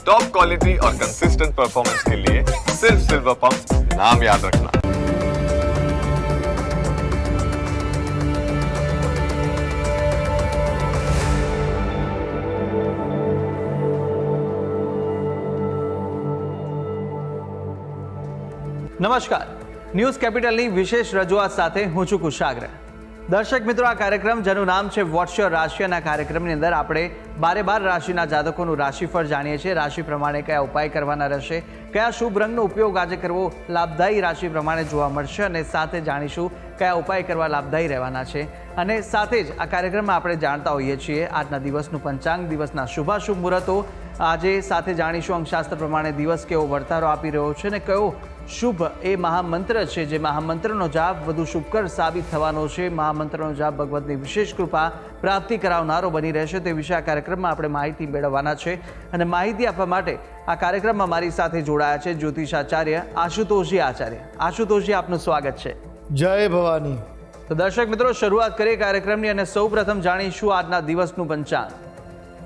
Top quality और consistent performance के लिए सिर्फ सिल्वर पंप नाम याद रखना। નમસ્કાર, ન્યૂઝ કેપિટલની વિશેષ રજૂઆત સાથે હું છું કુશાગ્ર. દર્શક મિત્રો, આ કાર્યક્રમ જેનું નામ છે વોટ્સ યોર રાશિ, અને આ કાર્યક્રમની અંદર આપણે 12 રાશિના જાતકોનું રાશિફળ જાણીએ છીએ. રાશિ પ્રમાણે કયા ઉપાય કરવાના રહેશે, કયા શુભ રંગનો ઉપયોગ આજે કરવો લાભદાયી રાશિ પ્રમાણે જોવા મળશે, અને સાથે જાણીશું કયા ઉપાય કરવા લાભદાયી રહેવાના છે. અને સાથે જ આ કાર્યક્રમમાં આપણે જાણતા હોઈએ છીએ આજના દિવસનું પંચાંગ, દિવસના શુભાશુભ મુહૂર્તો. આજે સાથે જાણીશું અંકશાસ્ત્ર પ્રમાણે દિવસ કેવો વર્તારો આપી રહ્યો છે, અને કયો શુભ એ મહામંત્ર છે જે મહામંત્રનો જાપ વધુ શુભકર સાબિત થવાનો છે. મહામંત્રનો જાપ ભગવતની વિશેષ કૃપા પ્રાપ્તિ કરાવનારો બની રહેશે. તે વિશે આ કાર્યક્રમમાં આપણે માહિતી મેળવવાના છે, અને માહિતી આપવા માટે આ કાર્યક્રમમાં મારી સાથે જોડાયા છે જ્યોતિષાચાર્ય આશુતોષજી આચાર્ય. આશુતોષજી, આપનું સ્વાગત છે. જય ભવાની. તો દર્શક મિત્રો, શરૂઆત કરીએ કાર્યક્રમની, અને સૌ પ્રથમ જાણીશું આજના દિવસનું પંચાંગ.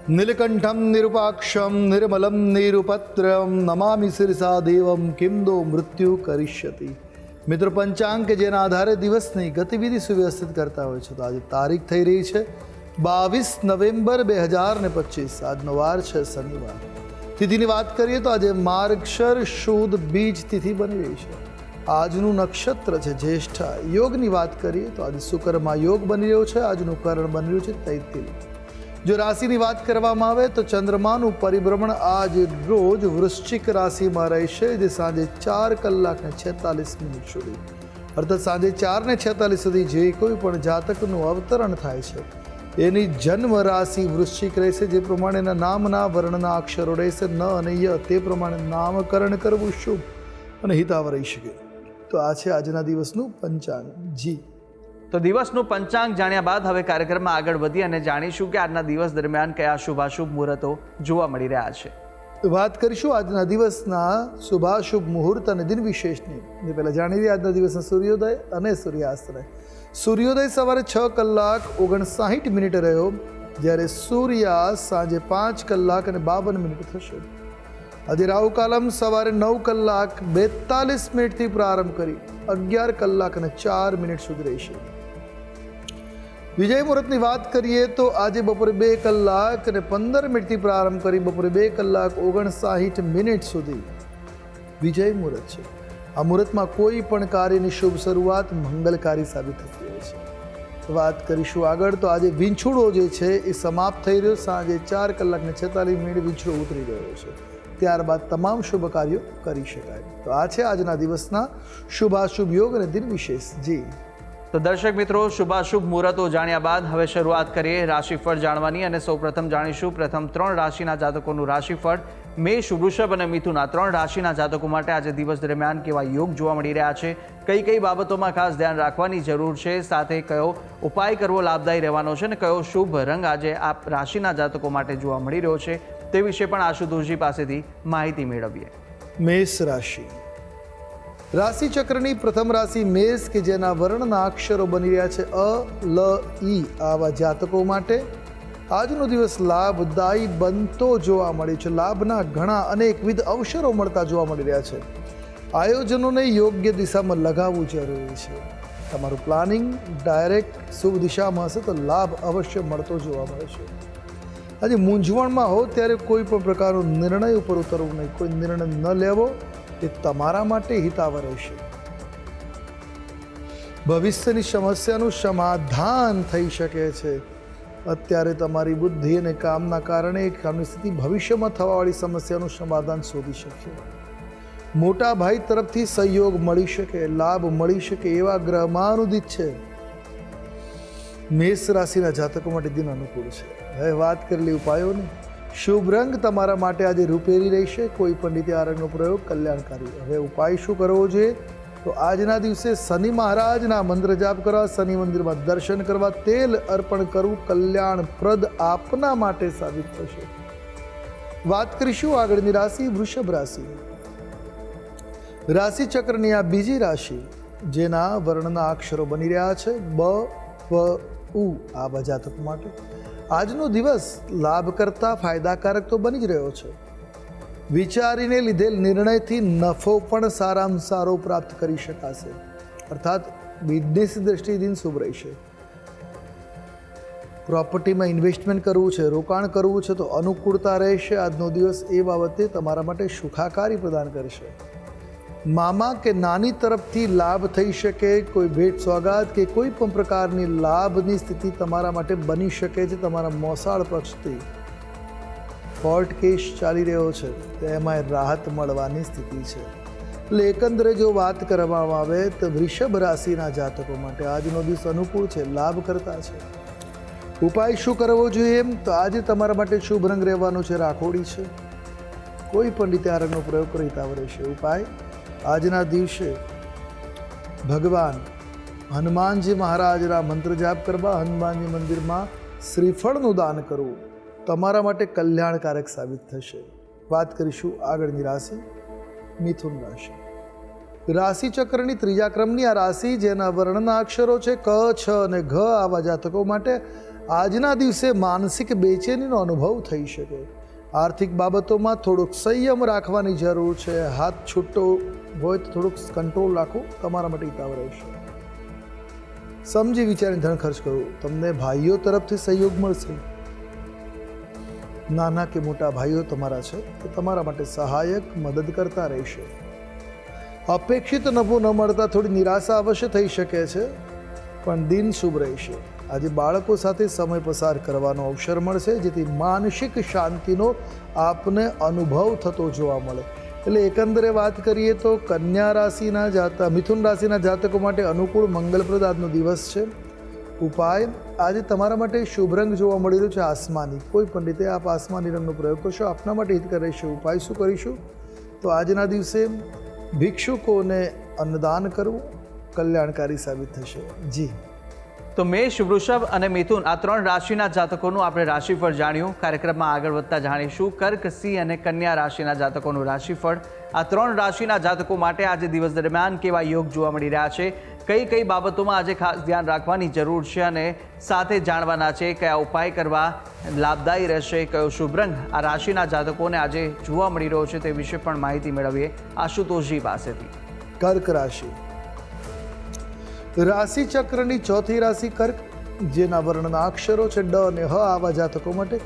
નીલકંઠમ નિરુપાક્ષમ નિર્મલમ નિરુપત્રમ નમામિ શિરસા દેવમ કિમદો મૃત્યુ કરીષ્યતિ. મિત્રો, પંચાંગ કે જેના આધારે દિવસની ગતિવિધિ સુવ્યવસ્થિત કરતા હોય છે. તો આજે તારીખ થઈ રહી છે 22 નવેમ્બર 2025. આજનો વાર છે શનિવાર. તિથિની વાત કરીએ તો આજે માર્ગશર શુદ્ધ બીજ તિથિ બની રહી છે. આજનું નક્ષત્ર છે જ્યેષ્ઠા. યોગની વાત કરીએ તો આજે શુક્રમાં યોગ બની રહ્યો છે. આજનું કરણ બની રહ્યું છે તૈતિલ. જો રાશિની વાત કરવામાં આવે તો ચંદ્રમાનું પરિભ્રમણ આજ રોજ વૃશ્ચિક રાશિમાં રહેશે, જે સાંજે 4 કલાક ને 46 મિનિટ સુધી, અર્થાત સાંજે 4 ને 46 સુધી જે કોઈ પણ જાતકનું અવતરણ થાય છે એની જન્મ રાશિ વૃશ્ચિક રહેશે. જે પ્રમાણેના નામના વર્ણના અક્ષરો રહેશે ન અને ય, તે પ્રમાણે નામકરણ કરવું શુભ અને હિતાવ રહી શકે. તો આ છે આજના દિવસનું પંચાંગ. જી, તો દિવસનું પંચાંગ જાણ્યા બાદ હવે કાર્યક્રમમાં આગળ વધી અને જાણીશું કે આજના દિવસ દરમિયાન કયા શુભાશુભ મુહૂર્તો જોવા મળી રહ્યા છે. વાત કરીશું આજના દિવસના શુભાશુભ મુહૂર્ત અને દિન વિશેષની. એ પહેલાં જાણી લઈએ આજના દિવસના સૂર્યોદય અને સૂર્યાસ્તને. સૂર્યોદય સવારે 6 કલાક 59 મિનિટે રહ્યો, જ્યારે સૂર્યાસ્ત સાંજે 5 કલાક અને 52 મિનિટ થશે. આજે રાહુ કાલમ સવારે 9 કલાક 42 મિનિટથી પ્રારંભ કરી 11 કલાક અને 4 મિનિટ સુધી રહેશે. વિજય મુહૂર્તની વાત કરીએ તો આજે બપોરે 2 કલાક અને 15 મિનિટથી પ્રારંભ કરી બપોરે 2 કલાક 59 મિનિટ સુધી વિજય મુહૂર્ત છે. આ મુહૂર્તમાં કોઈ પણ કાર્યની શુભ શરૂઆત મંગલકારી સાબિત થતી હોય છે. વાત કરીશું આગળ. તો આજે વીંછુડો જે છે એ સમાપ્ત થઈ રહ્યો. સાંજે 4 કલાક ને 46 મિનિટ વીંછુડો ઉતરી રહ્યો છે. ત્યારબાદ તમામ શુભ કાર્યો કરી શકાય. તો આ છે આજના દિવસના શુભાશુભ યોગ અને દિન વિશેષ. જી, તો દર્શક મિત્રો, શુભાશુભ મુહૂર્તો જાણ્યા બાદ હવે શરૂઆત કરીએ રાશિફળ જાણવાની, અને સૌપ્રથમ જાણીશું પ્રથમ 3 રાશિના જાતકોનું રાશિફળ. મેષ, વૃષભ અને મિથુન, આ 3 રાશિના જાતકો માટે આજે દિવસ દરમિયાન કેવા યોગ જોવા મળી રહ્યા છે, કઈ કઈ બાબતોમાં ખાસ ધ્યાન રાખવાની જરૂર છે, સાથે કયો ઉપાય કરવો લાભદાયી રહેવાનો છે, અને કયો શુભ રંગ આજે આ રાશિના જાતકો માટે જોવા મળી રહ્યો છે, તે વિશે પણ આશુતોષજી પાસેથી માહિતી મેળવીએ. મેષ રાશિ. રાશિ ચક્રની પ્રથમ રાશિ મેષ કે જેના વર્ણના અક્ષરો બની રહ્યા છે અ, લ, ઈ. આવા જાતકો માટે આજનો દિવસ લાભદાયી બનતો જોવા મળે છે. લાભના ઘણા અનેકવિધ અવસરો મળતા જોવા મળી રહ્યા છે. આયોજનોને યોગ્ય દિશામાં લગાવવું જરૂરી છે. તમારું પ્લાનિંગ ડાયરેક્ટ શુભ દિશામાં હશે તો લાભ અવશ્ય મળતો જોવા મળે છે. આજે મૂંઝવણમાં હો ત્યારે કોઈ પણ પ્રકારનો નિર્ણય ઉપર ઉતરવું નહીં. કોઈ નિર્ણય ન લેવો એ તમારા માટે હિતાવ રહેશે. ભવિષ્યની સમસ્યાનું સમાધાન થઈ શકે છે. અત્યારે તમારી બુદ્ધિ અને કામના કારણે કામની સ્થિતિ ભવિષ્યમાં થવાવાળી સમસ્યાનું સમાધાન શોધી શકશે. મોટા ભાઈ તરફથી સહયોગ મળી શકે, લાભ મળી શકે એવા ગ્રહમાનુદિત છે. મેષ રાશિના જાતકો માટે દિન અનુકૂળ છે. હવે વાત કરેલી ઉપાયોની. શુભ રંગ તમારા માટે આજે રૂપેરી રહેશે. કોઈ પણ રીતે આ રંગનો પ્રયોગ કલ્યાણકારી. હવે ઉપાય શું કરવો જોઈએ? તો આજના દિવસે શનિ મહારાજના મંત્ર જાપ કરવા, શનિ મંદિરમાં દર્શન કરવા, તેલ અર્પણ કરવું કલ્યાણપ્રદ આપના માટે સાબિત થશે. વાત કરીશું આગળની રાશિ વૃષભ રાશિ. રાશિ ચક્રની આ બીજી રાશિ જેના વર્ણના અક્ષરો બની રહ્યા છે બ, વ, ઉ. આ જાતકો માટે આજનો દિવસ લાભ કરતા ફાયદાકારક તો બની જ રહ્યો છે. વિચારીને લીધેલ નિર્ણયથી નફો પણ સારામાં સારો પ્રાપ્ત કરી શકાશે. અર્થાત બિઝનેસની દ્રષ્ટિએ દિન શુભ રહેશે. પ્રોપર્ટીમાં ઇન્વેસ્ટમેન્ટ કરવું છે, રોકાણ કરવું છે તો અનુકૂળતા રહેશે. આજનો દિવસ એ બાબતે તમારા માટે સુખાકારી પ્રદાન કરશે. મામા કે નાની તરફથી લાભ થઈ શકે. કોઈ ભેટ સોગાદ કે કોઈ પણ પ્રકારની લાભની સ્થિતિ તમારા માટે બની શકે છે. તમારા મોસાળ પક્ષથી કોર્ટ કેસ ચાલી રહ્યો છે તેમાં રાહત મળવાની સ્થિતિ છે. એટલે એકંદરે જો વાત કરવામાં આવે તો વૃષભ રાશિના જાતકો માટે આજનો દિવસ અનુકૂળ છે, લાભ કરતા છે. ઉપાય શું કરવો જોઈએ? તો આજે તમારા માટે શુભ રંગ રહેવાનો છે રાખોડી છે. કોઈ પણ રીતે આ રંગનો પ્રયોગ કરી હિતાવ રહેશે. ઉપાય આજના દિવસે ભગવાન હનુમાનજી મહારાજના મંત્ર જાપ કરવા, હનુમાનજી મંદિરમાં શ્રીફળનું દાન કરવું તમારા માટે કલ્યાણકારક સાબિત થશે. વાત કરીશું આગળની રાશિ મિથુન રાશિ. રાશિ ચક્રની ત્રીજા ક્રમની આ રાશિ જેના વર્ણના અક્ષરો છે ક, છ અને ઘ આવા જાતકો માટે આજના દિવસે માનસિક બેચેનીનો અનુભવ થઈ શકે. આર્થિક બાબતોમાં થોડોક સંયમ રાખવાની જરૂર છે. હાથ છૂટો હોય તો થોડુંક કંટ્રોલ રાખો, તમારા માટે હિતાવ રહેશે. સમજી વિચારીને ધન ખર્ચ કરવું. તમને ભાઈઓ તરફથી સહયોગ મળશે. નાના કે મોટા ભાઈઓ તમારા છે તે તમારા માટે સહાયક મદદ કરતા રહેશે. અપેક્ષિત નફો ન મળતા થોડી નિરાશા અવશ્ય થઈ શકે છે, પણ દિન શુભ રહેશે. આજે બાળકો સાથે સમય પસાર કરવાનો અવસર મળશે, જેથી માનસિક શાંતિનો આપને અનુભવ થતો જોવા મળે. એટલે એકંદરે વાત કરીએ તો કન્યા રાશિના મિથુન રાશિના જાતકો માટે અનુકૂળ મંગલપ્રદ આજનો દિવસ છે. ઉપાય આજે તમારા માટે શુભ રંગ જોવા મળી રહ્યો છે આસમાની. કોઈ પણ રીતે આપ આસમાની રંગનો પ્રયોગ કરશો, આપના માટે હિતકર રહેશે. ઉપાય શું કરીશું? તો આજના દિવસે ભિક્ષુકોને અન્નદાન કરવું કલ્યાણકારી સાબિત થશે. જી તો મેષ, વૃષભ અને મિથુન આ ત્રણ રાશિના જાતકોનું આપણે રાશિફળ જાણ્યું. કાર્યક્રમમાં આગળ વધતા જાણીશું કર્ક, સિંહ અને કન્યા રાશિના જાતકોનું રાશિફળ. આ ત્રણ રાશિના જાતકો માટે આજે દિવસ દરમિયાન કેવા યોગ જોવા મળી રહ્યા છે, કઈ કઈ બાબતોમાં આજે ખાસ ધ્યાન રાખવાની જરૂર છે અને સાથે જાણવાના છે કયા ઉપાય કરવા લાભદાયી રહેશે, કયો શુભ રંગ આ રાશિના જાતકોને આજે જોવા મળી રહ્યો છે તે વિશે પણ માહિતી મેળવીએ આશુતોષજી પાસેથી. કર્ક રાશિ. રાશિ ચક્રની ચોથી રાશિ કર્ક જેના વર્ણના અક્ષરો છે ડ અને હ આવા જાતકો માટે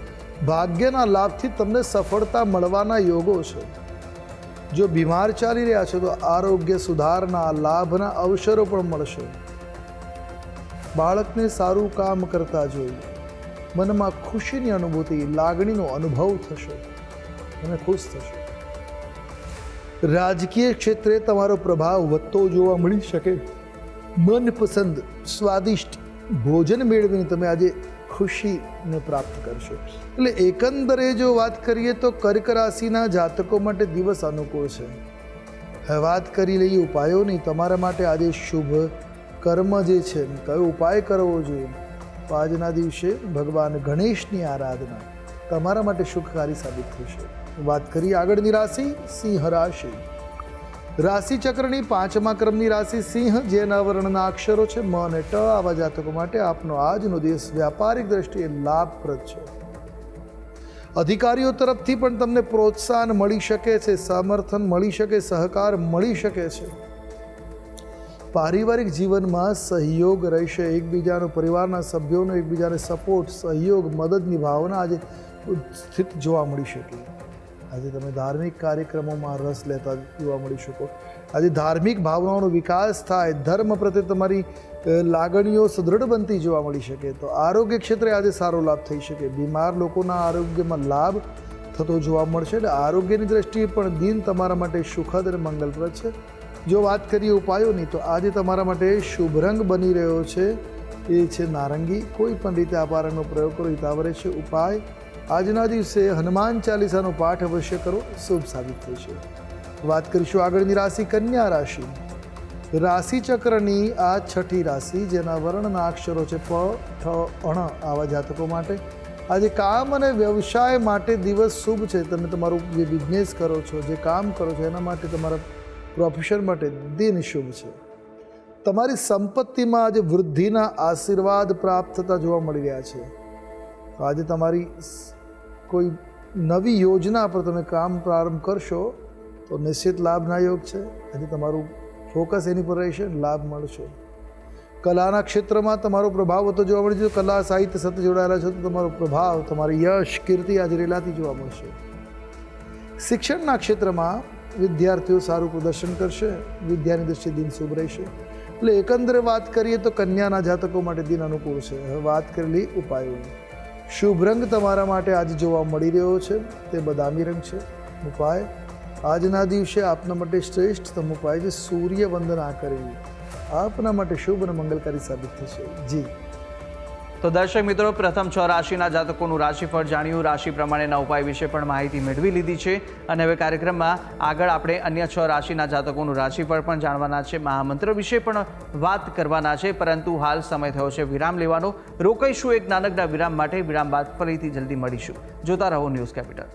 ભાગ્યના લાભથી તમને સફળતા મળવાના યોગો છે. જો બીમાર ચાલી રહ્યા છો તો આરોગ્ય સુધારના લાભના અવસરો પણ મળશે. બાળકને સારું કામ કરતા જોઈ મનમાં ખુશીની અનુભૂતિ, લાગણીનો અનુભવ થશે અને ખુશ થશે. રાજકીય ક્ષેત્રે તમારો પ્રભાવ વધતો જોવા મળી શકે. મનપસંદ સ્વાદિષ્ટ ભોજન મેળવીને તમે આજે ખુશીને પ્રાપ્ત કરશો. એટલે એકંદરે જો વાત કરીએ તો કર્ક રાશિના જાતકો માટે દિવસ અનુકૂળ છે. હવે વાત કરી લઈએ ઉપાયોની. તમારા માટે આજે શુભ કર્મ જે છે કયો ઉપાય કરવો જોઈએ? તો આજના દિવસે ભગવાન ગણેશની આરાધના તમારા માટે સુખકારી સાબિત થશે. વાત કરીએ આગળની રાશિ સિંહ રાશિ. રાશિ ચક્રની પાંચમા ક્રમની રાશિ સિંહ જેના વર્ણના અક્ષરો છે મ અને ટ આવા જાતકો માટે આપનો આજનો દિવસ વ્યાપારિક દ્રષ્ટિએ લાભપ્રદ છે. અધિકારીઓ તરફથી પણ તમને પ્રોત્સાહન મળી શકે છે, સમર્થન મળી શકે, સહકાર મળી શકે છે. પારિવારિક જીવનમાં સહયોગ રહેશે. એકબીજાનો પરિવારના સભ્યોનો એકબીજાને સપોર્ટ, સહયોગ, મદદની ભાવના આજે સ્થિત જોવા મળી શકે. આજે તમે ધાર્મિક કાર્યક્રમોમાં રસ લેતા જોવા મળી શકો. આજે ધાર્મિક ભાવનાઓનો વિકાસ થાય, ધર્મ પ્રત્યે તમારી લાગણીઓ સુદૃઢ બનતી જોવા મળી શકે. તો આરોગ્ય ક્ષેત્રે આજે સારો લાભ થઈ શકે. બીમાર લોકોના આરોગ્યમાં લાભ થતો જોવા મળશે. એટલે આરોગ્યની દ્રષ્ટિએ પણ દિન તમારા માટે સુખદ અને મંગલપ્રદ છે. જો વાત કરીએ ઉપાયોની તો આજે તમારા માટે શુભ રંગ બની રહ્યો છે એ છે નારંગી. કોઈ પણ રીતે આ રંગનો પ્રયોગ કરો હિતાવ રહેશે. ઉપાય આજના દિવસે હનુમાન ચાલીસાનો પાઠ અવશ્ય કરો, શુભ સાબિત થશે. વાત કરીશું આગળની રાશિ કન્યા રાશિ. રાશિ ચક્રની આ છઠ્ઠી રાશિ જેના વર્ણના અક્ષરો છે પ, ઠ, અણ આવા જાતકો માટે આજે કામ અને વ્યવસાય માટે દિવસ શુભ છે. તમે તમારું જે બિઝનેસ કરો છો, જે કામ કરો છો એના માટે, તમારા પ્રોફેશન માટે દિન શુભ છે. તમારી સંપત્તિમાં આજે વૃદ્ધિના આશીર્વાદ પ્રાપ્ત થતા જોવા મળી રહ્યા છે. આજે તમારી કોઈ નવી યોજના પર તમે કામ પ્રારંભ કરશો તો નિશ્ચિત લાભના યોગ છે. આજે તમારું ફોકસ એની પર રહેશે, લાભ મળશે. કલાના ક્ષેત્રમાં તમારો પ્રભાવ વધતો જોવા મળે છે. કલા સાહિત્ય સાથે જોડાયેલા છો તો તમારો પ્રભાવ, તમારી યશ, કીર્તિ આજે રેલાતી જોવા મળશે. શિક્ષણના ક્ષેત્રમાં વિદ્યાર્થીઓ સારું પ્રદર્શન કરશે. વિદ્યાની દ્રષ્ટિએ દિન શુભ રહેશે. એટલે એકંદરે વાત કરીએ તો કન્યાના જાતકો માટે દિન અનુકૂળ છે. હવે વાત કરેલી ઉપાયોની. શુભ રંગ તમારા માટે આજે જોવા મળી રહ્યો છે તે બદામી રંગ છે. ઉપાય આજના દિવસે આપના માટે શ્રેષ્ઠતમ ઉપાય છે સૂર્ય વંદના કરવી. આપના માટે શુભ અને મંગલકારી સાબિત થશે. જી તો દર્શક મિત્રો, પ્રથમ 6 રાશિના જાતકોનું રાશિફળ જાણ્યું. રાશિ પ્રમાણેના ઉપાય વિશે પણ માહિતી મેળવી લીધી છે. અને હવે કાર્યક્રમમાં આગળ આપણે અન્ય 6 રાશિના જાતકોનું રાશિફળ પણ જાણવાના છે. મહામંત્ર વિશે પણ વાત કરવાના છે. પરંતુ હાલ સમય થયો છે વિરામ લેવાનો. રોકાઈશું એક નાનકડા વિરામ માટે. વિરામ બાદ ફરીથી જલ્દી મળીશું. જોતા રહો ન્યૂઝ કેપિટલ.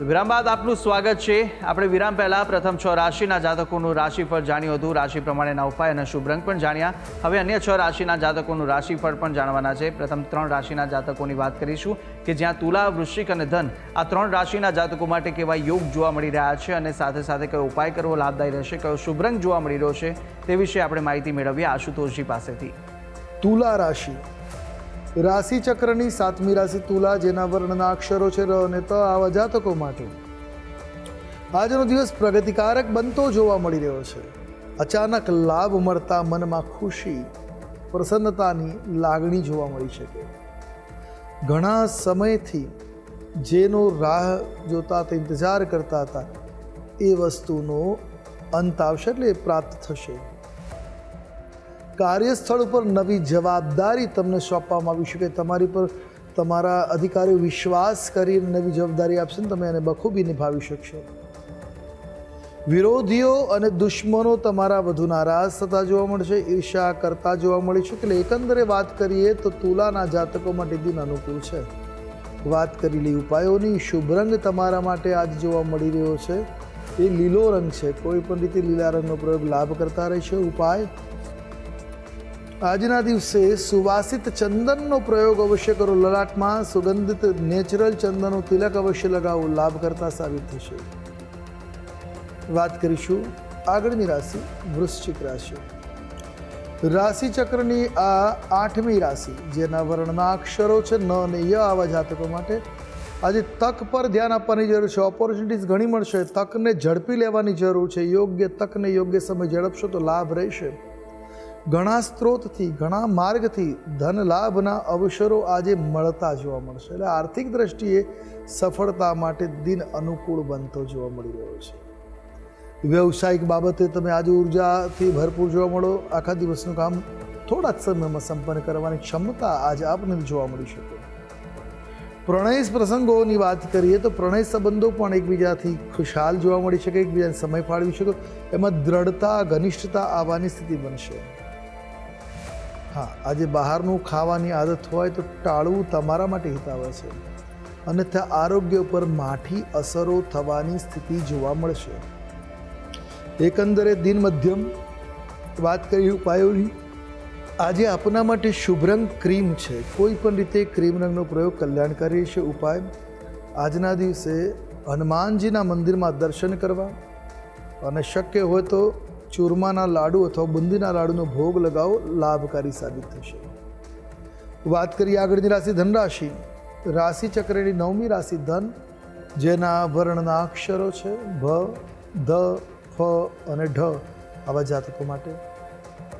વિરામ બાદ આપનું સ્વાગત છે. આપણે વિરામ પહેલા પ્રથમ 6 રાશિના જાતકોનું રાશિફળ જાણ્યું હતું. રાશિ પ્રમાણેના ઉપાય અને શુભ રંગ પણ જાણ્યા. હવે અન્ય 6 રાશિના જાતકોનું રાશિફળ પણ જાણવાના છે. પ્રથમ 3 રાશિના જાતકોની વાત કરીશું કે જ્યાં તુલા, વૃશ્ચિક અને ધન આ 3 રાશિના જાતકો માટે કેવા યોગ જોવા મળી રહ્યા છે અને સાથે સાથે કયો ઉપાય કરવો લાભદાયી રહેશે, કયો શુભ રંગ જોવા મળી રહ્યો છે તે વિશે આપણે માહિતી મેળવીએ આશુતોષજી પાસેથી. તુલા રાશિ, રાશિ ચક્રની 7મી રાશિ તુલા, જેના વર્ણના અક્ષરો છે ર અને ત, આવા જાતકો માટે આજનો દિવસ પ્રગતિકારક બનતો જોવા મળી રહ્યો છે. અચાનક લાભ મળતા મનમાં ખુશી, પ્રસન્નતાની લાગણી જોવા મળી શકે. ઘણા સમયથી જેનો રાહ જોતા હતા, ઇંતજાર કરતા હતા, એ વસ્તુનો અંત આવશે, એટલે એ પ્રાપ્ત થશે. કાર્યસ્થળ ઉપર નવી જવાબદારી તમને સોંપવામાં આવી શકે. તમારી પર તમારા અધિકારીઓ વિશ્વાસ કરીને નવી જવાબદારી આપશે ને તમે એને બખૂબી નિભાવી શકશો. વિરોધીઓ અને દુશ્મનો તમારા વધુ નારાજ થતા જોવા મળશે, ઈર્ષા કરતા જોવા મળી શકે. એટલે એકંદરે વાત કરીએ તો તુલાના જાતકો માટે દિન અનુકૂળ છે. વાત કરેલી ઉપાયોની. શુભ રંગ તમારા માટે આજ જોવા મળી રહ્યો છે એ લીલો રંગ છે. કોઈ પણ રીતે લીલા રંગનો પ્રયોગ લાભ કરતા રહેશે. ઉપાય આજના દિવસે સુવાસિત ચંદનનો પ્રયોગ અવશ્ય કરો. લલાટમાં સુગંધિત નેચરલ ચંદનનો તિલક અવશ્ય લગાવો, લાભ કરતા સાબિત થશે. વાત કરીશું આગળની રાશિ વૃશ્ચિક રાશિ. રાશિ ચક્રની આ 8મી રાશિ, જેના વર્ણના અક્ષરો છે ન અને ય, આવા જાતકો માટે આજે તક પર ધ્યાન આપવાની જરૂર છે. ઓપોર્ચ્યુનિટીઝ ઘણી મળશે. તકને ઝડપી લેવાની જરૂર છે. યોગ્ય તકને યોગ્ય સમય ઝડપશો તો લાભ રહેશે. ઘણા સ્ત્રોતથી, ઘણા માર્ગથી ધન લાભના અવસરો આજે મળતા જોવા મળશે. એટલે આર્થિક દ્રષ્ટિએ સફળતા માટે દિન અનુકૂળ બનતો જોવા મળી રહ્યો છે. વ્યવસાયિક બાબતે તમે આજે ઉર્જાથી ભરપૂર જોવા મળો. આખા દિવસનું કામ થોડા જ સમયમાં સંપન્ન કરવાની ક્ષમતા આજે આપને જોવા મળી શકે. પ્રણય પ્રસંગોની વાત કરીએ તો પ્રણય સંબંધો પણ એકબીજાથી ખુશહાલ જોવા મળી શકે, એકબીજાને સમય ફાળવી શકો. એમાં દ્રઢતા, ઘનિષ્ઠતા આવવાની સ્થિતિ બનશે. હા, આજે બહારનું ખાવાની આદત હોય તો ટાળવું તમારા માટે હિતાવહ છે. અને ત્યાં આરોગ્ય ઉપર માઠી અસરો થવાની સ્થિતિ જોવા મળશે. એકંદરે દિન મધ્યમ. વાત કરી ઉપાયોની. આજે આપના માટે શુભ રંગ ક્રીમ છે. કોઈ પણ રીતે ક્રીમ રંગનો પ્રયોગ કલ્યાણકારી છે. ઉપાય આજના દિવસે હનુમાનજીના મંદિરમાં દર્શન કરવા અને શક્ય હોય તો ચૂરમાના લાડુ અથવા બુંદીના લાડુનો ભોગ લગાવો, લાભકારી સાબિત થશે. વાત કરીએ આગળની રાશિ ધનરાશિ. રાશિ ચક્રની 9મી રાશિ ધન, જેના વર્ણના અક્ષરો છે ભ, ધ, ફ અને ઢ, આવા જાતકો માટે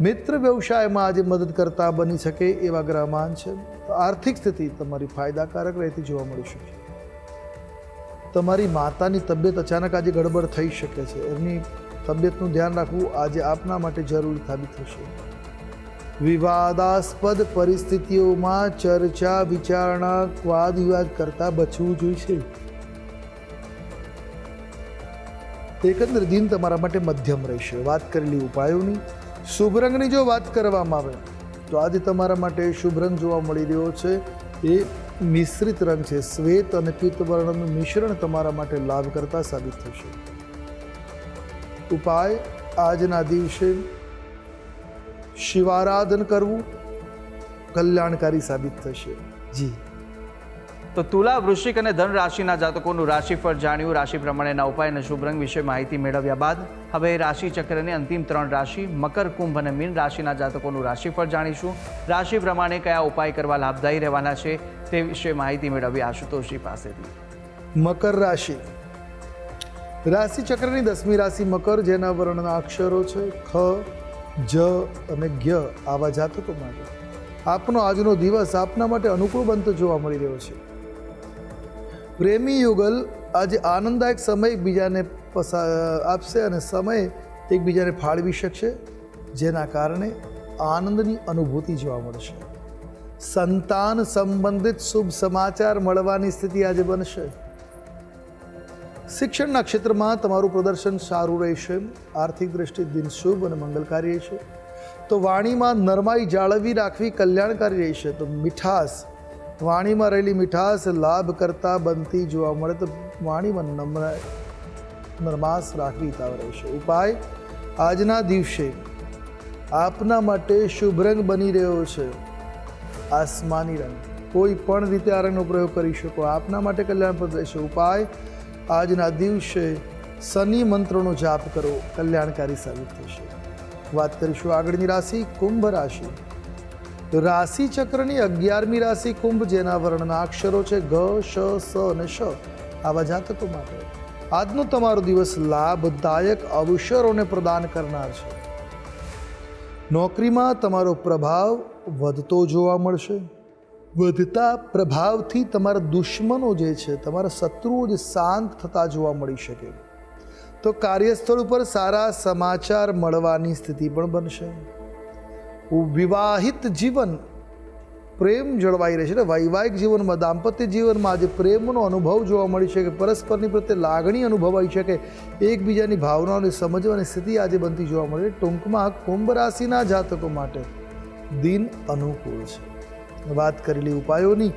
મિત્ર વ્યવસાયમાં આજે મદદ કરતા બની શકે એવા ગ્રહમાન છે. આર્થિક સ્થિતિ તમારી ફાયદાકારક રહેતી જોવા મળી શકે. તમારી માતાની તબિયત અચાનક આજે ગડબડ થઈ શકે છે. એમની તબિયતનું ધ્યાન રાખવું આજે આપના માટે જરૂરી સાબિત થશે. વિવાદાસ્પદ પરિસ્થિતિઓમાં ચર્ચા, વિચારણા, વાદ વિવાદ કરતા બચવું જોઈશે. એકંદર દિન તમારા માટે મધ્યમ રહેશે. વાત કરેલી ઉપાયોની. શુભ રંગની જો વાત કરવામાં આવે તો આજે તમારા માટે શુભ રંગ જોવા મળી રહ્યો છે એ મિશ્રિત રંગ છે, શ્વેત અને પિત્ત વર્ણનું મિશ્રણ તમારા માટે લાભકર્તા સાબિત થશે. ઉપાય: આજના દિવસે શિવારાધન કરવું કલ્યાણકારી સાબિત થશે. જી. તો તુલા, વૃશ્ચિક અને ધન રાશિના જાતકોનું રાશિફળ જાણ્યું. રાશિ પ્રમાણેના ઉપાય અને શુભ રંગ વિશે માહિતી મેળવ્યા બાદ હવે રાશિ ચક્રની અંતિમ 3 રાશિ મકર, કુંભ અને મીન રાશિના જાતકોનું રાશિફળ જાણીશું. રાશિ પ્રમાણે કયા ઉપાય કરવા લાભદાયી રહેવાના છે તે વિશે માહિતી મેળવી આશુતોષજી પાસેથી. મકર રાશિ. રાશિ ચક્રની 10મી રાશિ મકર, જેના વર્ણના અક્ષરો છે ખ, જ અને જ્ઞ. આવા જાતકો માટે આપનો આજનો દિવસ આપના માટે અનુકૂળ બનતો જોવા મળી રહ્યો છે. પ્રેમી યુગલ આજે આનંદદાયક સમય એકબીજાને આપશે અને સમય એકબીજાને ફાળવી શકશે, જેના કારણે આનંદની અનુભૂતિ જોવા મળશે. સંતાન સંબંધિત શુભ સમાચાર મળવાની સ્થિતિ આજે બનશે. શિક્ષણના ક્ષેત્રમાં તમારું પ્રદર્શન સારું રહેશે. આર્થિક દ્રષ્ટિએ દિન શુભ અને મંગલકારી રહેશે. તો વાણીમાં નરમાઈ જાળવી રાખવી કલ્યાણકારી રહેશે. તો મીઠાશ, વાણીમાં રહેલી મીઠાશ લાભ કરતા બનતી જોવા મળે, તો વાણીમાં નરમાશ રાખવી હિતાવ રહેશે. ઉપાય: આજના દિવસે આપના માટે શુભ રંગ બની રહ્યો છે આસમાની રંગ. કોઈ પણ રીતે આ રંગનો પ્રયોગ કરી શકો, આપના માટે કલ્યાણપ્રદ રહેશે. ઉપાય: આજના દિવસે શનિ મંત્રનો જાપ કરો, કલ્યાણકારી સાબિત થશે. વાત કરીશું આગળની રાશિ કુંભ રાશિ. રાશિ ચક્રની 11મી રાશિ કુંભ, જેના વર્ણના અક્ષરો છે ગ, શ, સ અને શ. આવા જાતકો માટે આજનો તમારો દિવસ લાભદાયક અવસરોને પ્રદાન કરનાર છે. નોકરીમાં તમારો પ્રભાવ વધતો જોવા મળશે. વધતા પ્રભાવથી તમારા દુશ્મનો જે છે, તમારા શત્રુઓ જે શાંત થતા જોવા મળી શકે. તો કાર્યસ્થળ ઉપર સારા સમાચાર મળવાની સ્થિતિ પણ બનશે. વિવાહિત જીવન પ્રેમ જળવાઈ રહેશે. વૈવાહિક જીવનમાં, દાંપત્ય જીવનમાં આજે પ્રેમનો અનુભવ જોવા મળી શકે. પરસ્પરની પ્રત્યે લાગણી અનુભવાઈ શકે. એકબીજાની ભાવનાઓને સમજવાની સ્થિતિ આજે બનતી જોવા મળે. ટૂંકમાં કુંભ રાશિના જાતકો માટે દિન અનુકૂળ છે. વાત કરેલી ઉપાયોની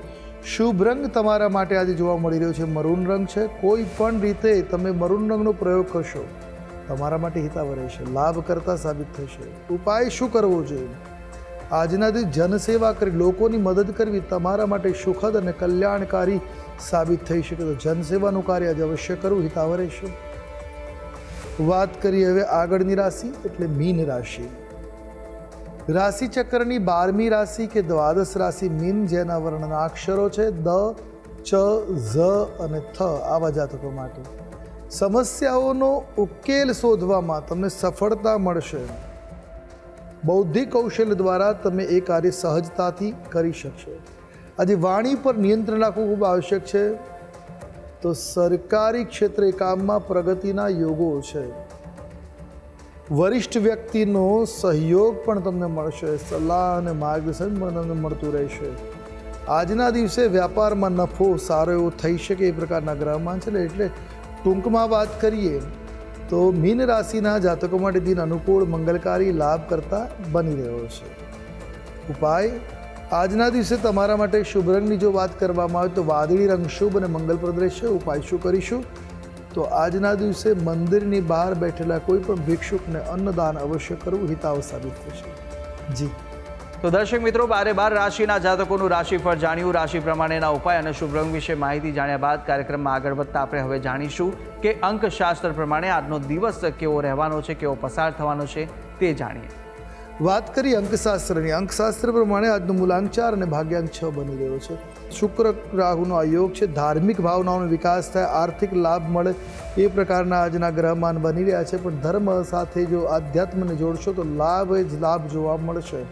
શુભ રંગ તમારા માટે આજે જોવા મળી રહ્યો છે મરૂન રંગ છે. કોઈ પણ રીતે તમે મરૂન રંગનો પ્રયોગ કરશો તમારા માટે હિતાવ રહેશે, લાભ કરતા સાબિત થશે. ઉપાય શું કરવો જોઈએ? આજના દિવસ જનસેવા કરી, લોકોની મદદ કરવી તમારા માટે સુખદ અને કલ્યાણકારી સાબિત થઈ શકે. તો જનસેવાનું કાર્ય આજે અવશ્ય કરવું હિતાવ રહેશે. વાત કરીએ હવે આગળની રાશિ એટલે મીન રાશિ. રાશિ ચક્રની 12મી રાશિ કે દ્વાદશ રાશિ મીન, જેના વર્ણના અક્ષરો છે દ, ચ, ઝ અને થ. આવા જાતકો માટે સમસ્યાઓનો ઉકેલ શોધવામાં તમને સફળતા મળશે. બૌદ્ધિક કૌશલ્ય દ્વારા તમે એ કાર્ય સહજતાથી કરી શકશો. આજે વાણી પર નિયંત્રણ રાખવું ખૂબ આવશ્યક છે. તો સરકારી ક્ષેત્રે કામમાં પ્રગતિના યોગો છે. વરિષ્ઠ વ્યક્તિનો સહયોગ પણ તમને મળશે. સલાહ અને માર્ગદર્શન પણ તમને મળતું રહેશે. આજના દિવસે વ્યાપારમાં નફો સારો એવો થઈ શકે એ પ્રકારના ગ્રહમાન છે. એટલે ટૂંકમાં વાત કરીએ તો મીન રાશિના જાતકો માટે દિન અનુકૂળ, મંગલકારી, લાભ કરતા બની રહ્યો છે. ઉપાય: આજના દિવસે તમારા માટે શુભ રંગની જો વાત કરવામાં આવે તો વાદળી રંગ શુભ અને મંગલપ્રદ રહેશે. ઉપાય શું કરીશું? તો આજના દિવસે મંદિરની બહાર બેઠેલા કોઈ પણ ભિક્ષુકને અન્નદાન અવશ્ય કરવું હિતાવ સાબિત થશે. જી. તો દર્શક મિત્રો, 12 રાશિના જાતકોનું રાશિફળ જાણ્યું. રાશિ પ્રમાણેના ઉપાય અને શુભ રંગ વિશે માહિતી જાણ્યા બાદ કાર્યક્રમમાં આગળ વધતા આપણે હવે જાણીશું કે અંકશાસ્ત્ર પ્રમાણે આજનો દિવસ કેવો રહેવાનો છે, કેવો પસાર થવાનો છે તે જાણીએ. વાત કરી અંકશાસ્ત્રની. અંકશાસ્ત્ર પ્રમાણે આજનો મૂલાંક 4 અને ભાગ્યાંક 6 બની રહ્યો છે. શુક્ર રાહુનો આ યોગ છે. ધાર્મિક ભાવનાઓનો વિકાસ થાય, આર્થિક લાભ મળે એ પ્રકારના આજના ગ્રહમાન બની રહ્યા છે. પણ ધર્મ સાથે જો આધ્યાત્મને જોડશો તો લાભ જ લાભ જોવા મળશે.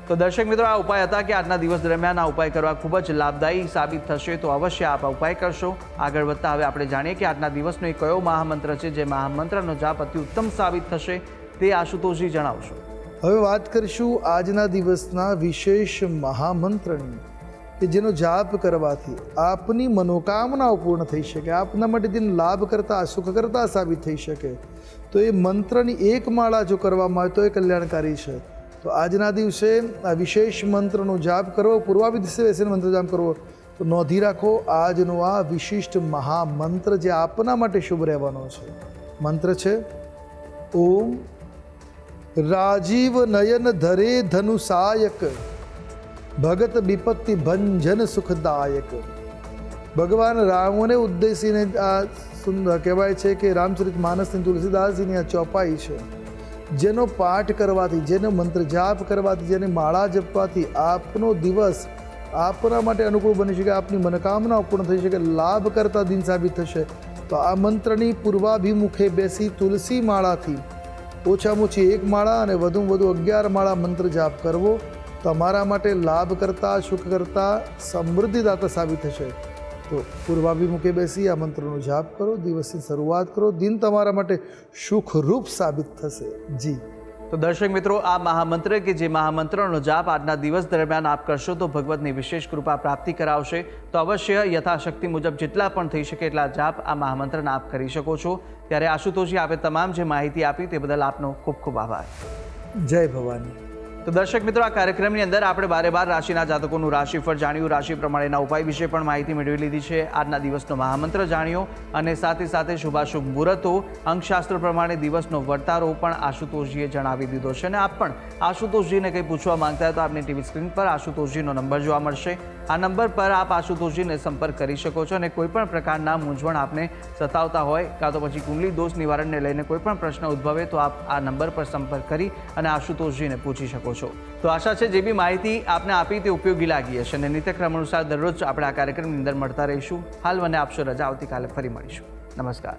તો દર્શક મિત્રો, આ ઉપાય હતા કે આજના દિવસ દરમિયાન આ ઉપાય કરવા ખૂબ જ લાભદાયી સાબિત થશે. તો અવશ્ય આપ ઉપાય કરશો. આગળ વધતા હવે આપણે જાણીએ કે આજના દિવસનો એ કયો મહામંત્ર છે જે મહામંત્રનો જાપ અતિ ઉત્તમ સાબિત થશે તે આશુતોષજી જણાવશો. હવે વાત કરીશું આજના દિવસના વિશેષ મહામંત્રની કે જેનો જાપ કરવાથી આપની મનોકામનાઓ પૂર્ણ થઈ શકે, આપના માટે દિન લાભ કરતા સુખ કરતા સાબિત થઈ શકે. તો એ મંત્રની એક માળા જો કરવામાં આવે તો એ કલ્યાણકારી છે. તો આજના દિવસે આ વિશેષ મંત્રનો જાપ કરવો, પૂર્વાભિ દિશે બેસીને મંત્ર જાપ કરવો તો નોંધી રાખો આજનો આ વિશિષ્ટ મહામંત્ર જે આપના માટે શુભ રહેવાનો છે. મંત્ર છે ઓમ રાજીવ નયન ધરે ધનુષાયક ભગત વિપત્તિ ભંજન સુખદાયક. ભગવાન રામને ઉદ્દેશીને આ સુંદર કહેવાય છે કે રામચરિત માનસની તુલસીદાસજીની આ ચોપાઈ છે. જેનો પાઠ કરવાથી, જેનો મંત્ર જાપ કરવાથી, જેની માળા જપવાથી આપનો દિવસ આપના માટે અનુકૂળ બની શકે, આપની મનોકામનાઓ પૂર્ણ થઈ શકે, લાભ કરતા દિન સાબિત થશે. તો આ મંત્રની પૂર્વાભિમુખે બેસી તુલસી માળાથી ઓછામાં ઓછી 1 માળા અને વધુમાં વધુ 11 માળા મંત્ર જાપ કરવો તમારા માટે લાભ કરતા, સુખ કરતા, સમૃદ્ધિદાતા સાબિત થશે. તો પૂર્વાભિમુખે બેસી આ મંત્રનો જાપ કરો, દિવસની શરૂઆત કરો, દિન તમારા માટે સુખરૂપ સાબિત થશે. જી. તો દર્શક મિત્રો, આ મહામંત્ર કે જે મહામંત્રનો જાપ આજના દિવસ દરમિયાન આપ કરશો તો ભગવતની વિશેષ કૃપા પ્રાપ્તિ કરાવશે. તો અવશ્ય યથાશક્તિ મુજબ જેટલા પણ થઈ શકે એટલા જાપ આ મહામંત્રના આપ કરી શકો છો. ત્યારે આશુતોષજી, આપે તમામ જે માહિતી આપી તે બદલ આપનો ખૂબ ખૂબ આભાર. જય ભવાની. તો દર્શક મિત્રો, આ કાર્યક્રમની અંદર આપણે 12 રાશિના જાતકોનું રાશિફળ જાણ્યું, રાશિ પ્રમાણેના ઉપાય વિશે પણ માહિતી મેળવી લીધી છે, આજના દિવસનો મહામંત્ર જાણ્યો અને સાથે સાથે શુભાશુભ મુહૂર્તો, અંકશાસ્ત્ર પ્રમાણે દિવસનો વર્તારો પણ આશુતોષજીએ જણાવી દીધો છે. અને આપ પણ આશુતોષજીને કંઈ પૂછવા માંગતા હોય તો આપની ટીવી સ્ક્રીન પર આશુતોષજીનો નંબર જોવા મળશે. આ નંબર પર આપ આશુતોષજીને સંપર્ક કરી શકો છો અને કોઈ પણ પ્રકારના મૂંઝવણ આપને સતાવતા હોય કાં તો પછી કુંડલી દોષ નિવારણને લઈને કોઈ પણ પ્રશ્ન ઉદ્ભવે તો આપ આ નંબર પર સંપર્ક કરી અને આશુતોષજીને પૂછી શકો છો. તો આશા છે જે બી માહિતી આપને આપી તે ઉપયોગી લાગી હશે અને નિત્યક્રમ અનુસાર દરરોજ આપણે આ કાર્યક્રમની અંદર મળતા રહીશું. હાલ મને આપશો રજા, આવતીકાલે ફરી મળીશું. નમસ્કાર.